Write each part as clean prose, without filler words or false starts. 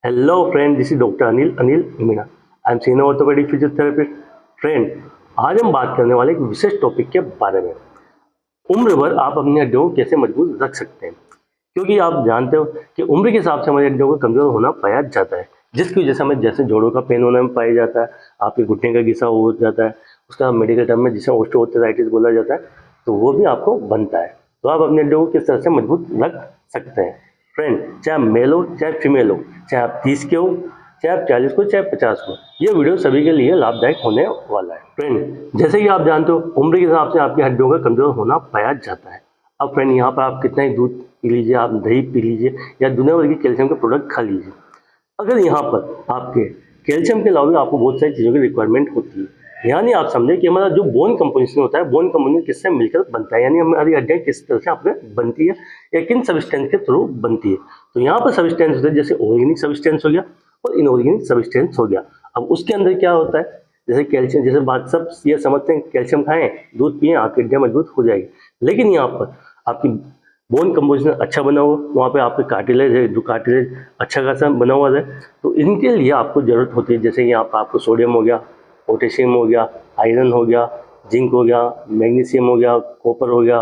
Hello friend, this is Dr. Anil Meena. I am senior orthopedic physiotherapist. Friend, आज हम बात करने वाले एक विशेष टॉपिक के बारे में। उम्र भर आप अपनी हड्डियों को कैसे मजबूत रख सकते हैं, क्योंकि आप जानते हो कि उम्र के हिसाब से हमारी हड्डियों को कमजोर होना पाया जाता है, जिसकी वजह से हमें जैसे जोड़ों का पेन होने में पाया जाता है, आपके घुटने का घिसा हो जाता है, उसका मेडिकल टर्म में जिसे ऑस्टियोआर्थराइटिस बोला जाता है, तो वो भी आपको बनता है। तो आप अपनी हड्डियों को किस तरह से मजबूत रख सकते हैं। फ्रेंड, चाहे मेल हो चाहे फीमेल हो, चाहे आप 30 के हो, चाहे आप 40 को, चाहे 50 को, ये वीडियो सभी के लिए लाभदायक होने वाला है। फ्रेंड, जैसे कि आप जानते हो, उम्र के हिसाब से आपकी हड्डियों का कमजोर होना पाया जाता है। अब फ्रेंड, यहाँ पर आप कितना ही दूध पी लीजिए, आप दही पी लीजिए या दुनिया भर के कैल्शियम के प्रोडक्ट खा लीजिए, अगर यहाँ पर आपके कैल्शियम के अलावा भी आपको बहुत सारी चीज़ों की रिक्वायरमेंट होती है। यानी आप समझे कि हमारा जो बोन कंपोजिशन होता है, बोन कंपोजिशन किससे मिलकर बनता है, यानी हमारी हड्डियाँ किस तरह से आपने बनती है या किन सब्सटेंस के थ्रू बनती है। तो यहाँ पर सब्सटेंस होते हैं, जैसे ऑर्गेनिक सब्सटेंस हो गया और इनऑर्गेनिक सब्सटेंस हो गया। अब उसके अंदर क्या होता है, जैसे कैल्शियम, जैसे बात सब ये समझते हैं कैल्शियम खाएं, दूध पिए, आपकी हड्डियाँ मजबूत हो जाएगी। लेकिन यहाँ पर आपकी बोन कंपोजिशन अच्छा बना हुआ, वहाँ पे आपके कार्टिलेज है, जो कार्टिलेज अच्छा खासा बना हुआ है, तो इनके लिए आपको ज़रूरत होती है। जैसे यहाँ पर आपको सोडियम हो गया, पोटेशियम हो गया, आयरन हो गया, जिंक हो गया, मैग्नीशियम हो गया, कॉपर हो गया।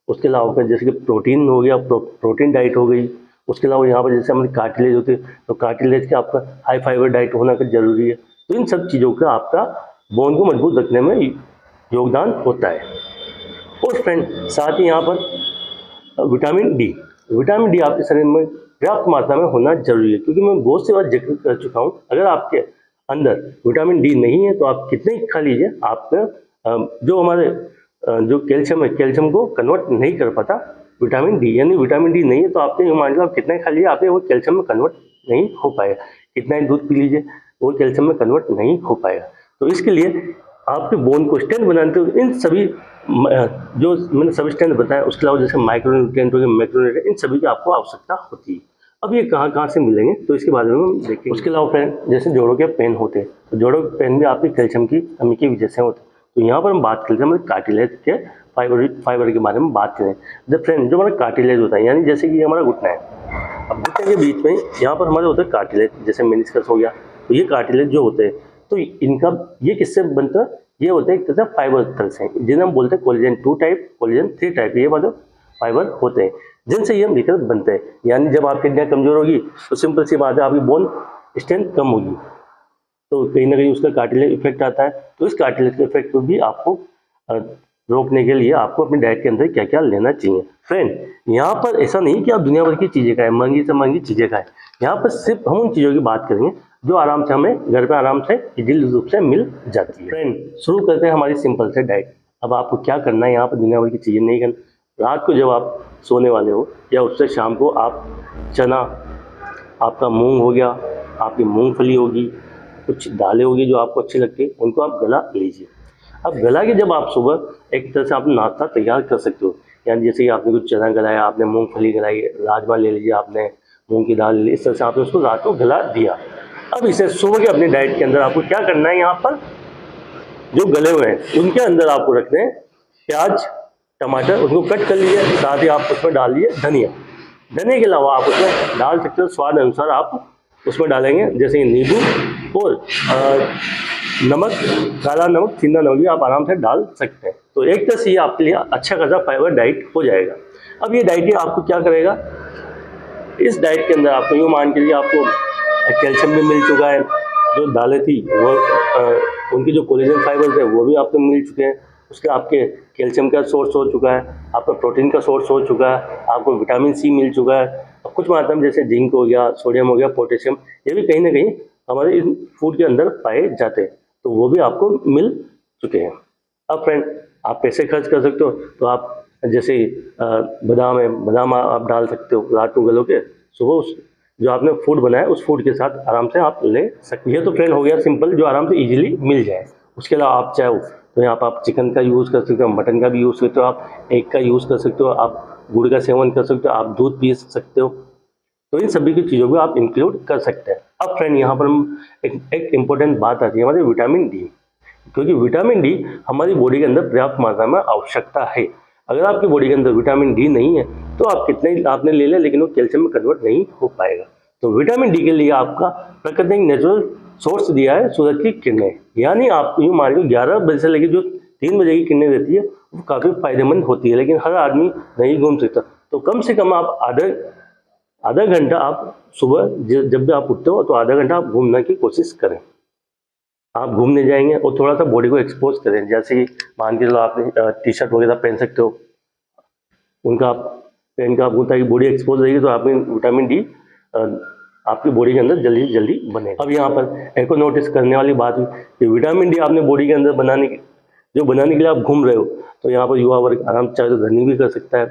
उसके अलावा जैसे कि प्रोटीन हो गया, प्रोटीन डाइट हो गई। उसके अलावा यहाँ पर जैसे हमारे कार्टिलेज होते हैं, तो कार्टिलेज का आपका हाई फाइबर डाइट होना का जरूरी है। तो इन सब चीज़ों का आपका बोन को मजबूत रखने में योगदान होता है। और फ्रेंड, साथ ही यहाँ पर विटामिन डी आपके शरीर में पर्याप्त मात्रा में होना जरूरी है, क्योंकि मैं बहुत सी बार जिक्र कर चुका हूँ, अगर आपके अंदर विटामिन डी नहीं है तो आप कितने ही खा लीजिए, आपका जो हमारे जो कैल्शियम है, कैल्शियम को कन्वर्ट नहीं कर पाता विटामिन डी। यानी विटामिन डी नहीं है तो आपके जो मान लो आप कितना ही खा लीजिए, आपके वो कैल्शियम में कन्वर्ट नहीं हो पाएगा। कितना ही दूध पी लीजिए, वो कैल्शियम में कन्वर्ट नहीं हो पाएगा। तो इसके लिए आपके बोन को स्ट्रेंथ बनाते हुए इन सभी जो मैंने सब्सटेंस बताया, उसके अलावा जैसे माइक्रोन्यूट्रिएंट हो गए, मैक्रोन्यूट्रिएंट, इन सभी की आपको आवश्यकता होती है। अब ये कहाँ से मिलेंगे, तो इसके बारे में हम देखेंगे। उसके अलावा फ्रेंड, जैसे जोड़ों के पेन होते हैं, तो जोड़ों के पेन भी आपकी कैल्शियम की कमी की वजह से होते हैं। तो यहाँ पर हम बात करते हैं हमारे कार्टिलेज के फाइबर के बारे में बात करें। जब फ्रेंड, जो हमारा कार्टिलेज होता है, यानी जैसे कि हमारा घुटना है, अब घुटने के बीच में यहाँ पर हमारे होते हैं कार्टिलेज, जैसे मेनिस्कस हो गया, तो ये कार्टिलेज जो होते हैं, तो इनका ये किससे बनता है, ये होते हैं एक तरह से फाइबर से, जिन्हें हम बोलते हैं कोलेजन 2 टाइप, कोलेजन 3 टाइप, ये मतलब फाइबर होते हैं जिनसे ये मिलकर बनते हैं। यानी जब आपकी हड्डियाँ कमजोर होगी तो सिंपल सी बात है, आपकी बोन स्ट्रेंथ कम होगी, तो कहीं ना कहीं उसका कार्टिलेज इफेक्ट आता है। तो इस कार्टिलेज के इफेक्ट को भी आपको रोकने के लिए आपको अपनी डाइट के अंदर क्या क्या लेना चाहिए। फ्रेंड, यहाँ पर ऐसा नहीं कि आप दुनिया भर की चीज़ें खाएं, महंगी से महंगी चीज़ें खाएं। यहाँ पर सिर्फ हम उन चीज़ों की बात करेंगे जो आराम से हमें घर पे आराम से इजीली रूप से मिल जाती है। फ्रेंड, शुरू करते हैं हमारी सिंपल से डाइट। अब आपको क्या करना है, यहाँ पर दुनिया भर की चीज़ें नहीं करना। रात को जब आप सोने वाले हो या उससे शाम को आप चना, आपका मूंग हो गया, आपकी मूंगफली होगी, कुछ दालें होगी जो आपको अच्छी लगती है, उनको आप गला लीजिए। अब गला के जब आप सुबह एक तरह से आप नाश्ता तैयार कर सकते हो, यानी जैसे कि आपने कुछ चना गलाया, आपने मूंगफली गलाई, राजमा ले लीजिए, आपने मूंग की दाल ले ली, इस तरह से आपने उसको रात को गला दिया। अब इसे सुबह के अपनी डाइट के अंदर आपको क्या करना है, यहाँ पर जो गले हुए हैं उनके अंदर आपको रखने हैं प्याज, टमाटर, उनको कट कर लीजिए। साथ ही आप उसमें डाल दीजिए धनिया। धनिया के अलावा आप उसमें डाल सकते हो स्वाद अनुसार, आप उसमें डालेंगे जैसे नींबू और नमक, काला नमक, सीधा नमक भी आप आराम से डाल सकते हैं। तो एक तरह से ये आपके लिए अच्छा खासा फाइबर डाइट हो जाएगा। अब ये डाइट आपको क्या करेगा, इस डाइट के अंदर आपको यूँ मान के लिए आपको कैल्शियम भी मिल चुका है, जो दालें थी वो उनकी जो कोलेजन फाइबर थे वो भी आपको मिल चुके हैं, उसके आपके कैल्शियम का सोर्स हो चुका है, आपका प्रोटीन का सोर्स हो चुका है, आपको विटामिन सी मिल चुका है, और कुछ मात्रा में जैसे जिंक हो गया, सोडियम हो गया, पोटेशियम, ये भी कहीं ना कहीं हमारे इन फूड के अंदर पाए जाते हैं, तो वो भी आपको मिल चुके हैं। अब फ्रेंड, आप पैसे खर्च कर सकते हो, तो आप जैसे बादाम है, बादाम आप डाल सकते हो रात को गलो के, सुबह उस जो आपने फूड बनाया उस फूड के साथ आराम से आप ले सकते हैं। ये तो फ्रेंड हो गया सिंपल, जो आराम से इजीली मिल जाए। उसके अलावा आप चाहो तो यहाँ पर आप चिकन का यूज़ कर सकते हो, मटन का भी यूज़ करते हो, आप एग का यूज़ कर सकते हो, आप गुड़ का सेवन कर सकते हो, आप दूध पी सकते हो। तो इन सभी की चीज़ों को आप इंक्लूड कर सकते हैं। अब फ्रेंड, यहाँ पर हम एक इम्पोर्टेंट बात आती है हमारे विटामिन डी, क्योंकि विटामिन डी हमारी बॉडी के अंदर पर्याप्त मात्रा में आवश्यकता है। अगर आपकी बॉडी के अंदर विटामिन डी नहीं है तो आप कितने ही आपने ले लिया, लेकिन वो कैल्शियम में कन्वर्ट नहीं हो पाएगा। तो विटामिन डी के लिए आपका प्रकृति ने नेचुरल सोर्स दिया है सूरज की किरणें, यानी आप यूँ मान लो 11 बजे से लेकर जो 3 बजे की किरणें देती है वो काफ़ी फायदेमंद होती है, लेकिन हर आदमी नहीं घूम सकता। तो कम से कम आप आधा घंटा आप सुबह जब भी आप उठते हो तो आधा घंटा आप घूमने की कोशिश करें। आप घूमने जाएंगे और थोड़ा सा बॉडी को एक्सपोज करें, जैसे कि मान के चलो आपने टी शर्ट वगैरह पहन सकते हो, उनका आप पहन का आपको ताकि बॉडी एक्सपोज रहेगी तो आपकी विटामिन डी आपकी बॉडी के अंदर जल्दी जल्दी बनेगा। अब यहाँ पर एक और नोटिस करने वाली बात है कि विटामिन डी आपने बॉडी के अंदर बनाने के लिए आप घूम रहे हो, तो यहाँ पर युवा वर्ग आराम चाहे तो रनिंग भी कर सकता है।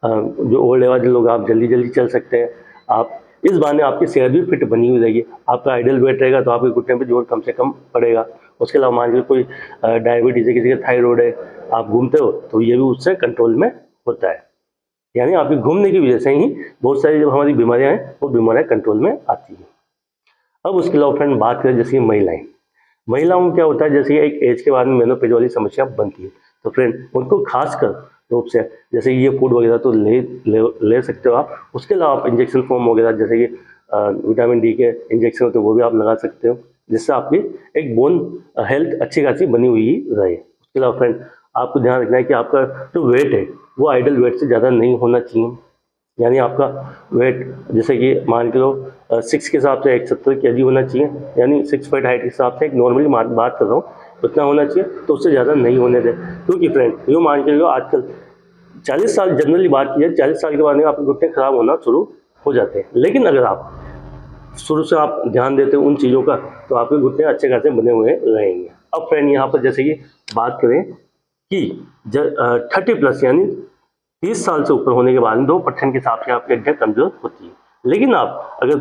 जो ओल्ड एज लोग आप जल्दी जल्दी चल सकते हैं। आप इस बहाने आपकी सेहत भी फिट बनी हुई रहेगी, आपका आइडियल वेट रहेगा तो आपके घुटने पे जोर कम से कम पड़ेगा। उसके अलावा मान लीजिए कोई डायबिटीज है, किसी का थायराइड है, आप घूमते हो तो ये भी उससे कंट्रोल में होता है। यानी आपके घूमने की वजह से ही बहुत सारी जो हमारी बीमारियां हैं वो बीमारियां कंट्रोल में आती हैं। अब उसके अलावा फ्रेंड बात करें जैसे महिलाओं में क्या होता है, जैसे एक एज के बाद में मेनोपॉज वाली समस्या बनती है, तो फ्रेंड उनको खासकर रूप से जैसे ये फूड वगैरह तो ले सकते हो आप। उसके अलावा आप इंजेक्शन फॉर्म वगैरह जैसे कि विटामिन डी के इंजेक्शन होते हैं वो भी आप लगा सकते हो, जिससे आपकी एक बोन हेल्थ अच्छी खासी बनी हुई रहे। उसके अलावा फ्रेंड आपको ध्यान रखना है कि आपका जो वेट है वो आइडल वेट से ज़्यादा नहीं होना चाहिए। यानी आपका वेट जैसे कि मान के लो 6 के हिसाब से 170 kg होना चाहिए, यानी 6 फीट हाइट के हिसाब से एक नॉर्मली बात कर रहा हूँ, उतना होना चाहिए, तो उससे ज़्यादा नहीं होने दें। क्योंकि फ्रेंड यूँ मान के लो आजकल 40 साल जनरली बात की है, 40 साल के बाद में आपके घुटने खराब होना शुरू हो जाते हैं। लेकिन अगर आप शुरू से आप ध्यान देते हो उन चीज़ों का तो आपके घुटने अच्छे खासे बने हुए रहेंगे। अब फ्रेंड यहाँ पर जैसे कि बात करें कि 30+ यानी 30 साल से ऊपर होने के बाद 2% के हिसाब से आपकी हड्डियाँ कमजोर होती है। लेकिन आप अगर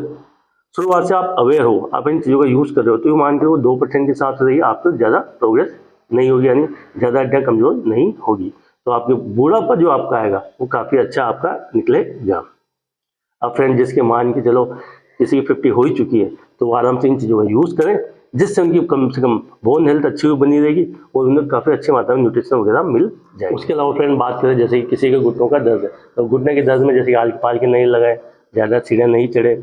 शुरुआत से आप अवेयर हो, आप इन चीज़ों का यूज़ कर रहे हो, तो मान के वो 2% के हिसाब से रहिए, आपको ज़्यादा प्रोग्रेस नहीं होगी, यानी ज़्यादा हड्डियाँ कमजोर नहीं होगी। तो आपके बूढ़ापा जो आपका आएगा वो काफ़ी अच्छा आपका निकलेगा। अब फ्रेंड जिसके मान के चलो किसी की 50 हो ही चुकी है तो वो आराम से इन चीज़ों का यूज़ करें, जिससे उनकी कम से कम बोन हेल्थ अच्छी हुई बनी रहेगी और उन्हें काफ़ी अच्छी मात्रा में न्यूट्रिशन वगैरह मिल जाए। उसके अलावा फ्रेंड बात करें जैसे कि किसी के घुटनों का दर्द है, तो घुटने के दर्द में जैसे आलकी पालकी नहीं लगाए, ज़्यादा सीढ़ियाँ नहीं चढ़े।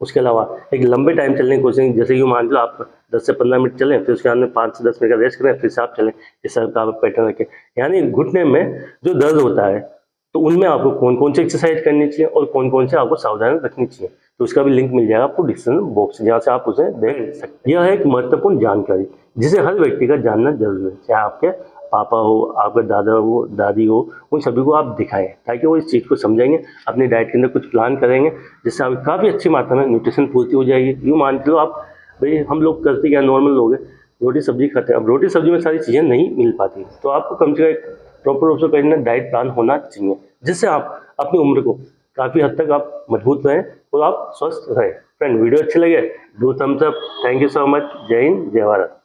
उसके अलावा एक लंबे टाइम चलने की कोशिश, जैसे कि मान लो आप 10 से 15 मिनट चलें, फिर उसके बाद में 5 से 10 मिनट का रेस्ट करें, फिर से आप चलें, इस तरह का पैटर्न रखें। यानी घुटने में जो दर्द होता है तो उनमें आपको कौन कौन सी एक्सरसाइज करनी चाहिए और कौन कौन से आपको सावधानी रखनी चाहिए, तो उसका भी लिंक मिल जाएगा आपको डिस्क्रिप्शन बॉक्स, जहाँ से आप उसे देख सकते हैं। यह है एक महत्वपूर्ण जानकारी जिसे हर व्यक्ति का जानना जरूरी है, चाहे आपके पापा हो, आपके दादा हो, दादी हो, उन सभी को आप दिखाएं ताकि वो इस चीज़ को समझेंगे, अपनी डाइट के अंदर कुछ प्लान करेंगे, जिससे आपकी काफ़ी अच्छी मात्रा में न्यूट्रिशन पूर्ति हो जाएगी। यूँ मान के लो आप भाई हम लोग करते क्या, नॉर्मल लोग हैं, रोटी सब्जी खाते हैं, अब रोटी सब्जी में सारी चीज़ें नहीं मिल पाती, तो आपको कम से कम प्रॉपर रूप से कहीं डाइट प्लान होना चाहिए, जिससे आप अपनी उम्र को काफ़ी हद तक आप मजबूत रहें और आप स्वस्थ रहें। फ्रेंड वीडियो अच्छे लगे do thumbs up. Thank you so much. जय हिंद, जय भारत।